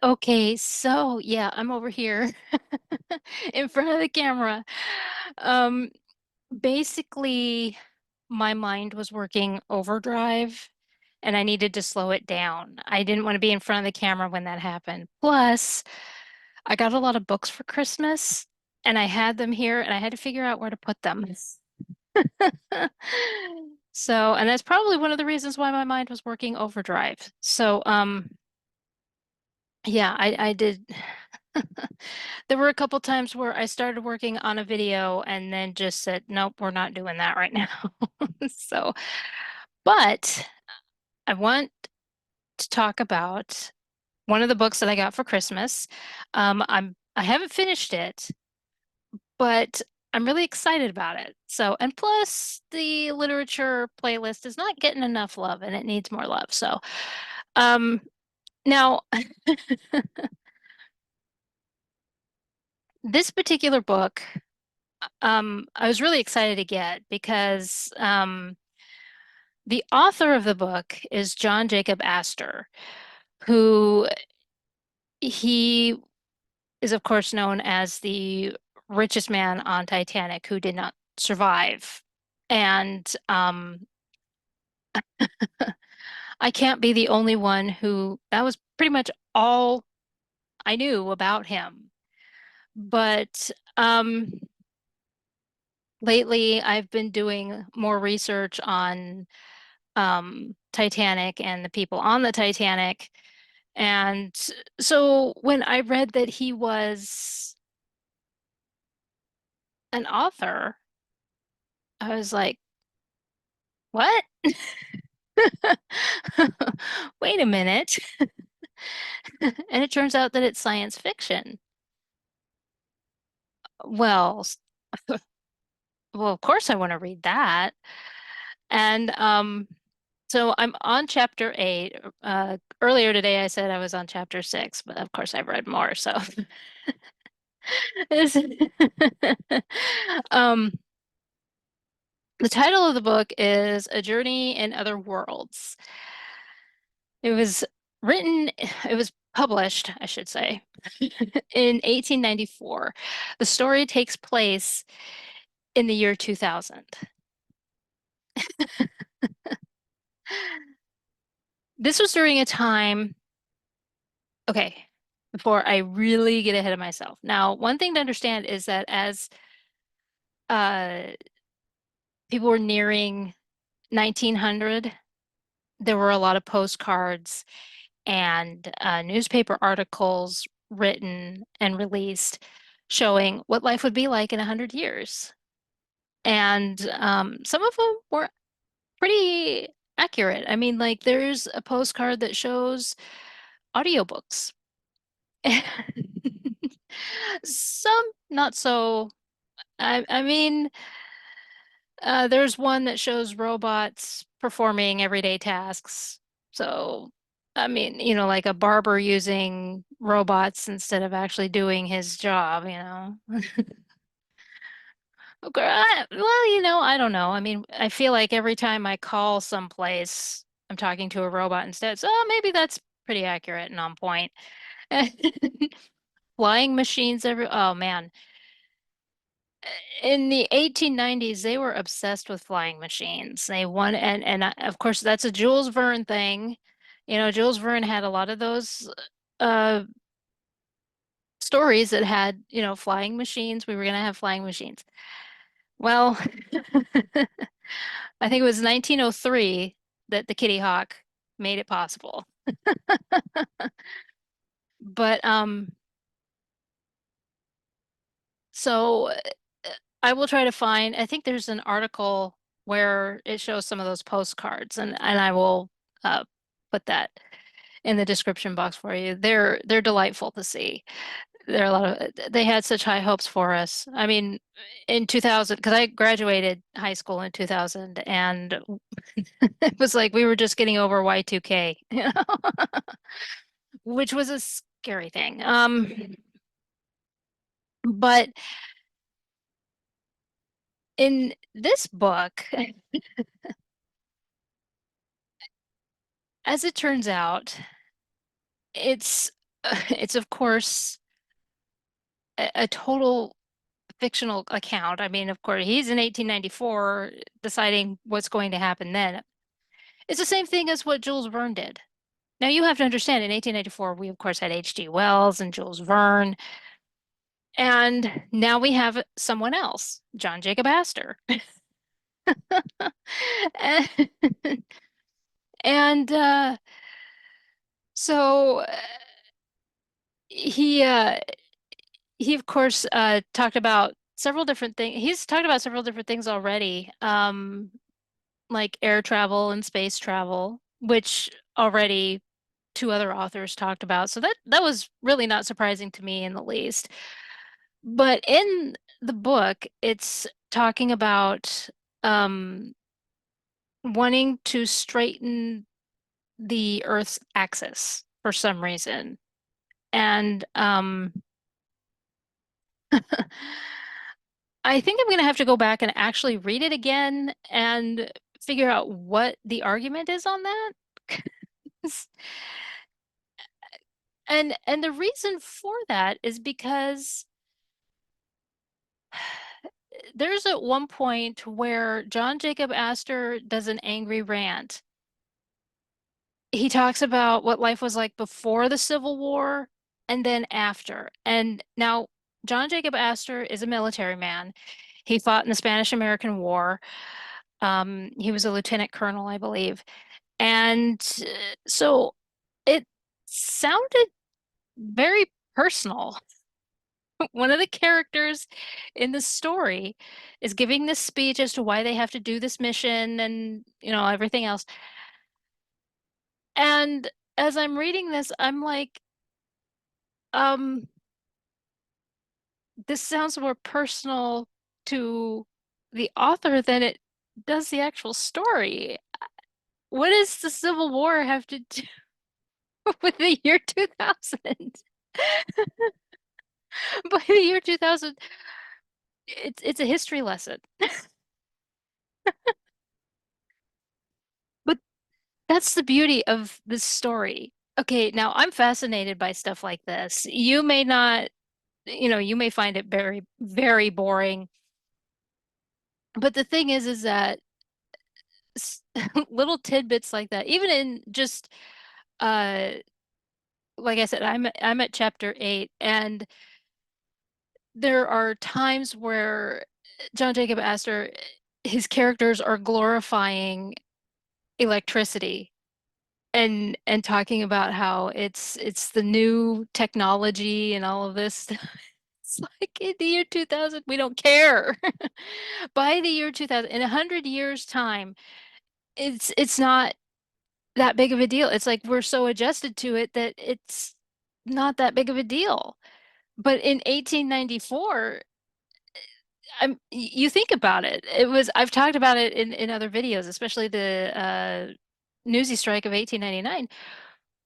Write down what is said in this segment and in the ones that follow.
Okay, so yeah, I'm over here in front of the camera. Um, Basically, my mind was working overdrive and I needed to slow it down. I didn't want to be in front of the camera when that happened. Plus, I got a lot of books for Christmas and I had them here and I had to figure out where to put them. So, and that's probably one of the reasons why my mind was working overdrive. So, yeah, I did. There were a couple times where I started working on a video and then just said, nope, we're not doing that right now. So, but I want to talk about one of the books that I got for Christmas. I haven't finished it, but I'm really excited about it. So, and plus the literature playlist is not getting enough love and it needs more love. So, um, now this particular book, I was really excited to get because the author of the book is John Jacob Astor, who he is, of course, known as the richest man on Titanic who did not survive. And I can't be the only one who that was pretty much all I knew about him. But lately, I've been doing more research on Titanic and the people on the Titanic. And so when I read that he was an author, I was like, what? Wait a minute. And it turns out that it's science fiction. Well, well, of course I want to read that. And so I'm on chapter 8. Earlier today I said I was on chapter 6, but of course I've read more, so This- um the title of the book is A Journey in Other Worlds. It was it was published, I should say, in 1894. The story takes place in the year 2000. This was during a time, okay, before I really get ahead of myself. Now, one thing to understand is that as uh, people were nearing 1900, there were a lot of postcards and newspaper articles written and released showing what life would be like in 100 years. And some of them were pretty accurate. I mean, like there's a postcard that shows audiobooks. Some not so. I mean, there's one that shows robots performing everyday tasks. So, I mean, like a barber using robots instead of actually doing his job. Okay, well, I don't know. I mean, I feel like every time I call someplace, I'm talking to a robot instead. So maybe that's pretty accurate and on point. Flying machines oh man. In the 1890s, they were obsessed with flying machines. They won, and of course, that's a Jules Verne thing. Jules Verne had a lot of those uh, stories that had, flying machines. We were going to have flying machines. Well, I think it was 1903 that the Kitty Hawk made it possible. But so I will try to find, I think there's an article where it shows some of those postcards and I will uh, put that in the description box for you. They're delightful to see. There are a lot of they had such high hopes for us. I mean, in 2000, because I graduated high school in 2000 and it was like we were just getting over Y2K, which was a scary thing. But in this book, as it turns out, it's it's of course a total fictional account. I mean, of course, he's in 1894 deciding what's going to happen then. It's the same thing as what Jules Verne did. Now you have to understand, in 1894, we of course had H.G. Wells and Jules Verne, and now we have someone else, John Jacob Astor. And, and so he uh, he of course talked about several different things. He's talked about several different things already, like air travel and space travel, which already two other authors talked about. So that was really not surprising to me in the least. But in the book, it's talking about um, wanting to straighten the Earth's axis for some reason. And I think I'm going to have to go back and actually read it again and figure out what the argument is on that. And the reason for that is because there's at one point where John Jacob Astor does an angry rant. He talks about what life was like before the Civil War and then after. And now John Jacob Astor is a military man. He fought in the Spanish-American War. He was a lieutenant colonel, I believe. And so it sounded very personal. One of the characters in the story is giving this speech as to why they have to do this mission and, everything else. And as I'm reading this, I'm like, um, this sounds more personal to the author than it does the actual story. What does the Civil War have to do with the year 2000? By the year 2000, it's a history lesson. But that's the beauty of this story. Okay, now I'm fascinated by stuff like this. You may not, you may find it very, very boring. But the thing is that little tidbits like that, even in just, uh, like I said, I'm at chapter 8, and there are times where John Jacob Astor, his characters are glorifying electricity and talking about how it's the new technology and all of this. It's like in the year 2000, we don't care. By the year 2000, in 100 years' time, it's not that big of a deal. It's like we're so adjusted to it that it's not that big of a deal. But in 1894, you think about it. I've talked about it in other videos, especially the Newsy strike of 1899,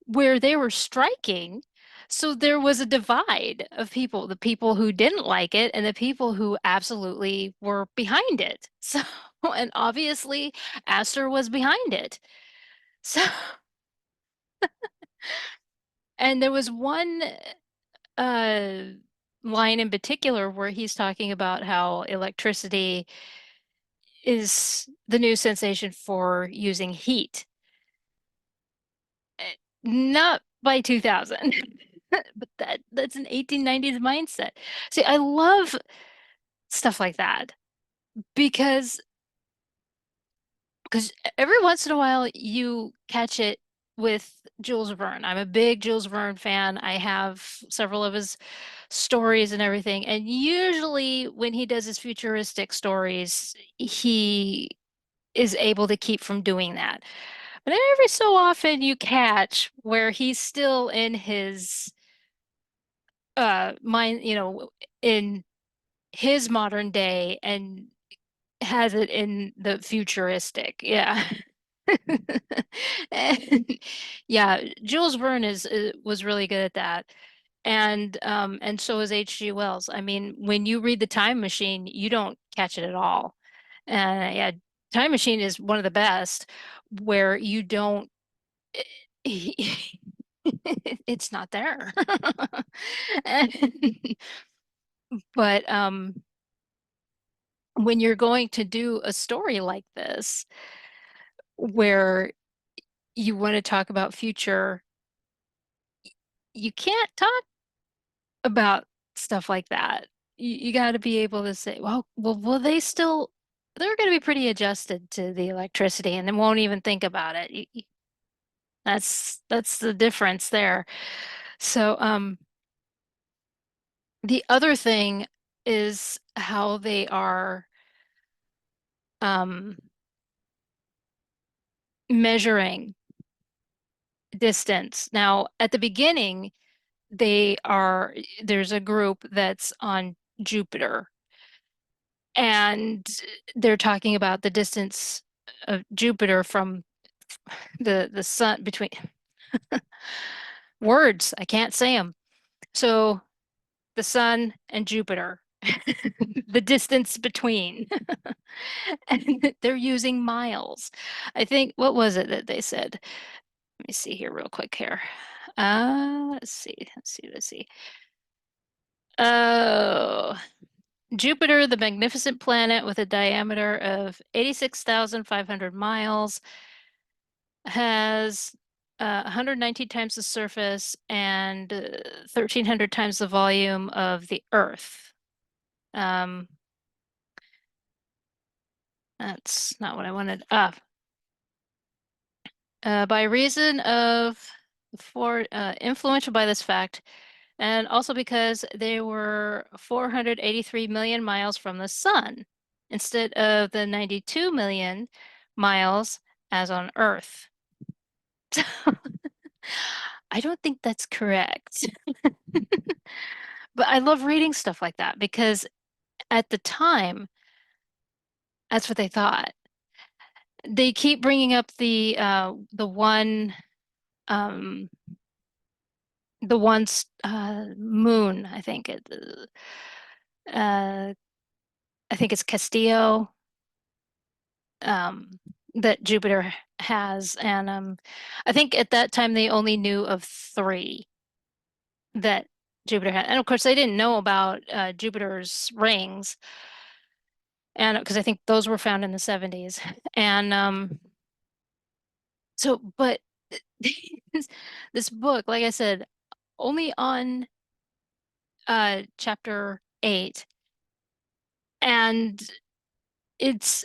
where they were striking. So there was a divide of people, the people who didn't like it and the people who absolutely were behind it. So, and obviously Astor was behind it. So, and there was one uh line in particular where he's talking about how electricity is the new sensation for using heat. Not by 2000, but that's an 1890s mindset. See, I love stuff like that because because every once in a while you catch it with Jules Verne. I'm a big Jules Verne fan. I have several of his stories and everything. And usually when he does his futuristic stories, he is able to keep from doing that. But every so often you catch where he's still in his mind, in his modern day and has it in the futuristic. Yeah. And yeah, Jules Verne was really good at that. And so is H.G. Wells. I mean, when you read The Time Machine, you don't catch it at all. Yeah, Time Machine is one of the best where you don't it's not there. And- but when you're going to do a story like this, where you want to talk about future, you can't talk about stuff like that. You got to be able to say, well, will they still? They're going to be pretty adjusted to the electricity, and they won't even think about it. That's the difference there. So, the other thing is how they are um, measuring distance. Now, at the beginning, they are there's a group that's on Jupiter, and they're talking about the distance of Jupiter from the sun between words. I can't say them. So the sun and Jupiter, the distance between, and they're using miles. I think, what was it that they said? Let me see here real quick here. Let's see. Oh, Jupiter, the magnificent planet with a diameter of 86,500 miles, has 119 times the surface and 1,300 times the volume of the Earth. Um, that's not what I wanted. By reason of for influential by this fact, and also because they were 483 million miles from the sun instead of the 92 million miles as on Earth. I don't think that's correct. But I love reading stuff like that because at the time, that's what they thought. They keep bringing up um the one moon, uh I think it's Castillo, um that Jupiter has, and I think at that time they only knew of three that Jupiter had. And of course they didn't know about Jupiter's rings, and because I think those were found in the 70s. And but this, this book, like I said, only on chapter 8, and it's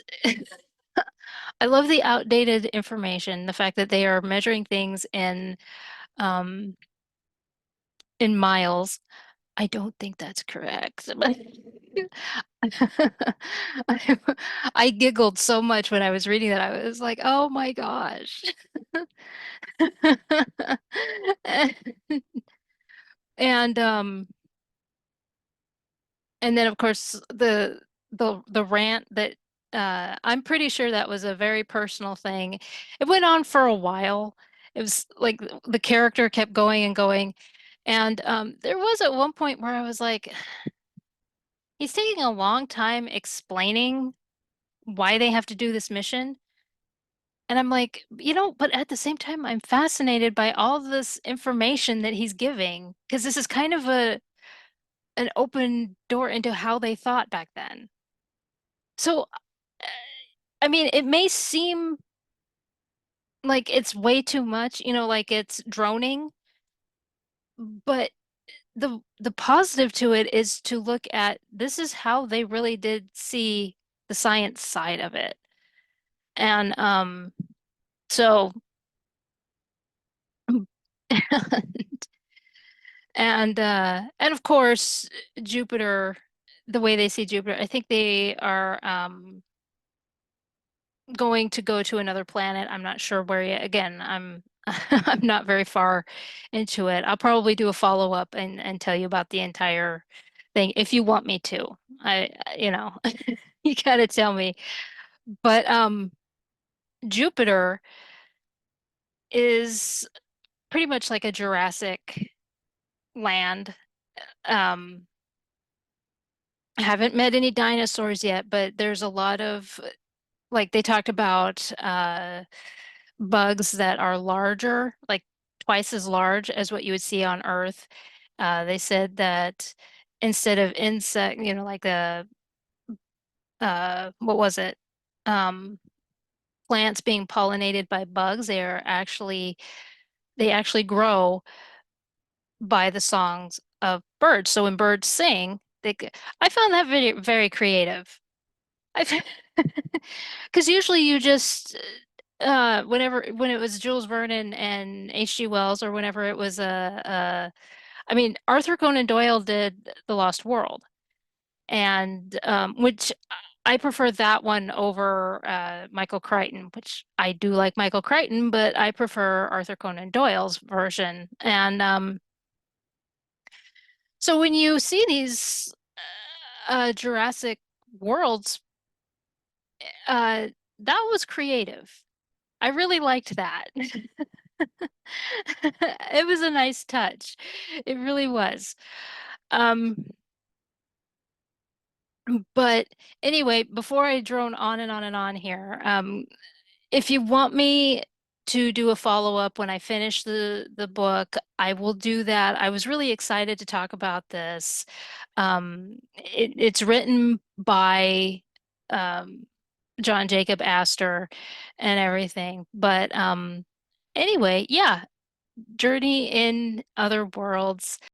I love the outdated information, the fact that they are measuring things um in miles. I don't think that's correct. I, I giggled so much when I was reading that. I was like, "Oh my gosh." And and then of course the rant that I'm pretty sure that was a very personal thing. It went on for a while. It was like the character kept going and going. And there was at one point where I was like, he's taking a long time explaining why they have to do this mission. And I'm like, but at the same time, I'm fascinated by all this information that he's giving because this is kind of a an open door into how they thought back then. So, I mean, it may seem like it's way too much, like it's droning, but the positive to it is to look at this is how they really did see the science side of it. And so and of course Jupiter, the way they see Jupiter, I think they are going to go to another planet. I'm not sure where yet. Again, I'm not very far into it. I'll probably do a follow-up and tell you about the entire thing if you want me to. You gotta tell me. But Jupiter is pretty much like a Jurassic land. Um, I haven't met any dinosaurs yet, but there's a lot of like they talked about bugs that are larger, like twice as large as what you would see on Earth. They said that instead of insect, like the what was it? Um, Plants being pollinated by bugs, they actually grow by the songs of birds. So when birds sing, I found that very creative. I because usually you just when it was Jules Vernon and H.G. Wells, or whenever it was I mean, Arthur Conan Doyle did The Lost World, and which I prefer that one over Michael Crichton, which I do like Michael Crichton, but I prefer Arthur Conan Doyle's version. And so when you see these Jurassic worlds, uh, that was creative. I really liked that. It was a nice touch. It really was. Um, but anyway, before I drone on and on and on here, if you want me to do a follow-up when I finish the book, I will do that. I was really excited to talk about this. It's written by um, John Jacob Astor and everything. But anyway, yeah, Journey in Other Worlds.